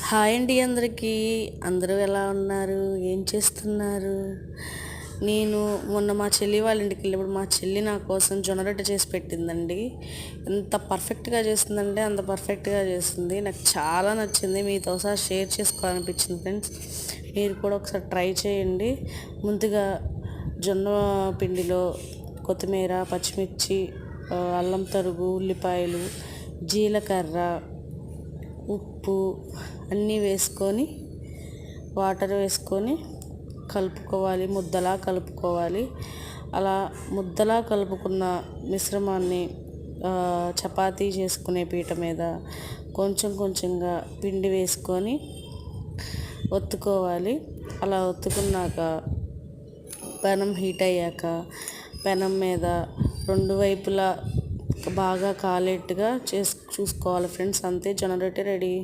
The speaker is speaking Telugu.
హాయ్ అండి అందరికీ. అందరూ ఎలా ఉన్నారు? ఏం చేస్తున్నారు? నేను మొన్న మా చెల్లి వాళ్ళ ఇంటికి వెళ్ళినప్పుడు మా చెల్లి నా కోసం జొన్న రొట్టె చేసి పెట్టిందండి. ఎంత పర్ఫెక్ట్గా చేస్తుందంటే అంత పర్ఫెక్ట్గా చేస్తుంది. నాకు చాలా నచ్చింది. మీతో ఒకసారి షేర్ చేసుకోవాలనిపించింది ఫ్రెండ్స్. మీరు కూడా ఒకసారి ట్రై చేయండి. ముందుగా జొన్న పిండిలో కొత్తిమీర, పచ్చిమిర్చి, అల్లం తరుగు, ఉల్లిపాయలు, జీలకర్ర, ఉప్పు అన్నీ వేసుకొని వాటర్ వేసుకొని కలుపుకోవాలి. ముద్దలా కలుపుకోవాలి. అలా ముద్దలా కలుపుకున్న మిశ్రమాన్ని చపాతీ చేసుకునే పీట మీద కొంచెం కొంచెంగా పిండి వేసుకొని ఒత్తుకోవాలి. అలా ఒత్తుకున్నాక పెనం హీట్ అయ్యాక పెనం మీద రెండు వైపులా బాగా కాలేట్టుగా చూసుకోవాలి ఫ్రెండ్స్. అంతే, జొన్న రొట్టె రెడీ.